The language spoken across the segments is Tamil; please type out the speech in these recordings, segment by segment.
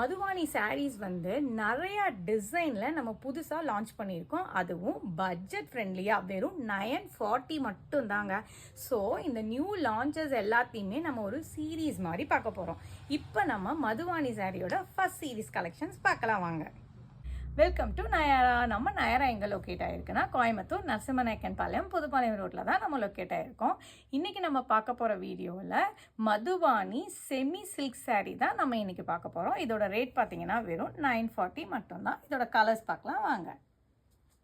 மதுவாணி சாரீஸ் வந்து நிறையா டிசைனில் நம்ம புதுசாக லான்ச் பண்ணியிருக்கோம். அதுவும் பட்ஜெட் ஃப்ரெண்ட்லியாக வெறும் 940 மட்டும்தாங்க. ஸோ இந்த நியூ லான்ச்சஸ் எல்லாத்தையுமே நம்ம ஒரு சீரீஸ் மாதிரி பார்க்க போகிறோம். இப்போ நம்ம மதுவாணி சாரியோட ஃபர்ஸ்ட் சீரீஸ் கலெக்ஷன்ஸ் பார்க்கலாம் வாங்க. Welcome to Nayara. நம்ம நயாரா எங்கே லொக்கேட் ஆகிருக்குன்னா கோயம்புத்தூர் நரசிம்மநாயக்கன் பாளையம் புதுப்பாளையம் ரோட்டில் தான் நம்ம லொக்கேட் ஆகிருக்கோம். இன்றைக்கி நம்ம பார்க்க போகிற வீடியோவில் மதுவாணி செமி சில்க் சாரீ தான் நம்ம இன்றைக்கி பார்க்க போகிறோம். இதோட ரேட் பார்த்தீங்கன்னா வெறும் 940 மட்டும்தான். இதோட கலர்ஸ் பார்க்கலாம் வாங்க.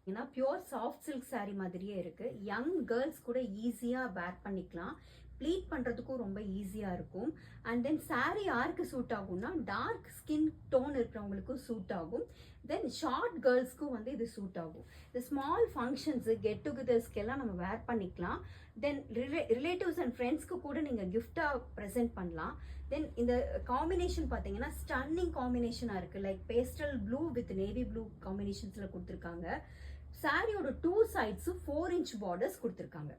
ஏன்னா பியூர் சாஃப்ட் சில்க் சாரீ மாதிரியே இருக்குது. யங் கேர்ள்ஸ் கூட ஈஸியாக வேர் பண்ணிக்கலாம். ப்ளீட் பண்ணுறதுக்கும் ரொம்ப ஈஸியாக இருக்கும். அண்ட் தென் சாரீ யாருக்கு சூட் ஆகும்னா டார்க் ஸ்கின் டோன் இருக்கிறவங்களுக்கும் சூட் ஆகும். தென் ஷார்ட் கேர்ள்ஸ்க்கும் வந்து இது சூட் ஆகும். இந்த ஸ்மால் ஃபங்க்ஷன்ஸு கெட் டுகெதர்ஸ்க்கு எல்லாம் நம்ம வேர் பண்ணிக்கலாம். தென் ரிலேட்டிவ்ஸ் அண்ட் ஃப்ரெண்ட்ஸ்க்கு கூட நீங்கள் கிஃப்டாக ப்ரெசென்ட் பண்ணலாம். தென் இந்த காம்பினேஷன் பார்த்தீங்கன்னா ஸ்டன்னிங் காம்பினேஷனாக இருக்குது. Like pastel blue with navy blue காம்பினேஷன்ஸில் கொடுத்துருக்காங்க. சாரியோட 2 சைட்ஸும் 4 inch பார்டர்ஸ் கொடுத்துருக்காங்க.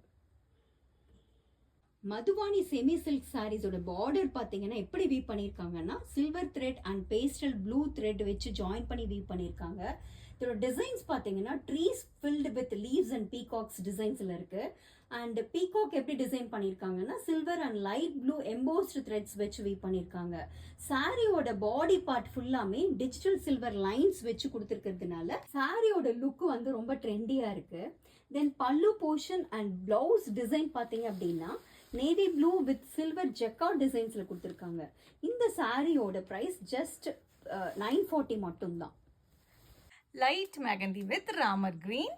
மதுவாணி செமி சில்க் சாரீஸோட பார்டர் பார்த்தீங்கன்னா எப்படி வீவ் பண்ணியிருக்காங்கன்னா silver thread and pastel blue thread வச்சு ஜாயின் பண்ணி வீவ் பண்ணியிருக்காங்க. இதோட டிசைன்ஸ் பார்த்தீங்கன்னா trees filled with leaves and peacocks டிசைன்ஸில் இருக்கு. அண்ட் பீகாக் எப்படி டிசைன் பண்ணியிருக்காங்கன்னா silver and light blue embossed threads வச்சு வீவ் பண்ணியிருக்காங்க. சாரியோட பாடி பார்ட் ஃபுல்லாமே டிஜிட்டல் சில்வர் லைன்ஸ் வச்சு கொடுத்துருக்கிறதுனால சாரியோட லுக் வந்து ரொம்ப ட்ரெண்டியாக இருக்கு. தென் பல்லு போர்ஷன் அண்ட் பிளவுஸ் டிசைன் பார்த்தீங்க அப்படின்னா navy blue with silver jacquard டிசைன்ஸ்ல கொடுத்துருக்காங்க. இந்த சாரியோட பிரைஸ் ஜஸ்ட் 940 மட்டும்தான். Light mehendi with Ramar green,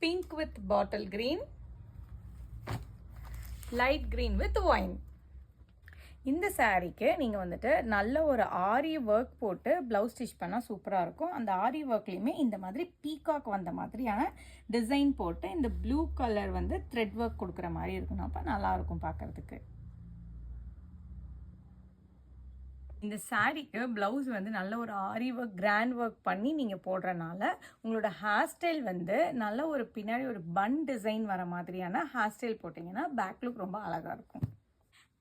pink with bottle green, light green with wine. இந்த சாரீக்கு நீங்கள் வந்துட்டு நல்ல ஒரு ஆரி ஒர்க் போட்டு ப்ளவுஸ் ஸ்டிச் பண்ணால் சூப்பராக இருக்கும். அந்த ஆரி ஒர்க்லேயுமே இந்த மாதிரி பீகாக் வந்த மாதிரியான டிசைன் போட்டு இந்த ப்ளூ கலர் வந்து த்ரெட் ஒர்க் கொடுக்குற மாதிரி இருக்கணும். அப்போ நல்லாயிருக்கும் பார்க்குறதுக்கு. இந்த சாரீக்கு ப்ளவுஸ் வந்து நல்ல ஒரு ஆரி ஒர்க் கிராண்ட் ஒர்க் பண்ணி நீங்கள் போடுறனால உங்களோட ஹேர் ஸ்டைல் வந்து நல்ல ஒரு பின்னாடி ஒரு பன் டிசைன் வர மாதிரியான ஹேர் ஸ்டைல் போட்டிங்கன்னா பேக் லுக் ரொம்ப அழகாக இருக்கும்.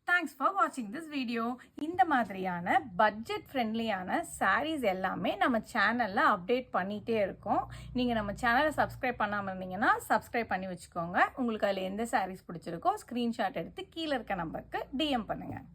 தேங்க்ஸ் ஃபார் வாட்சிங் திஸ் வீடியோ. இந்த மாதிரியான பட்ஜெட் ஃப்ரெண்ட்லியான சாரீஸ் எல்லாமே நம்ம சேனலில் அப்டேட் பண்ணிகிட்டே இருக்கோம். நீங்கள் நம்ம சேனலை சப்ஸ்கிரைப் பண்ணாமல் இருந்தீங்கன்னா சப்ஸ்கிரைப் பண்ணி வச்சுக்கோங்க. உங்களுக்கு அதில் எந்த சாரீஸ் பிடிச்சிருக்கோ ஸ்க்ரீன்ஷாட் எடுத்து கீழே இருக்க நம்பருக்கு DM பண்ணுங்கள்.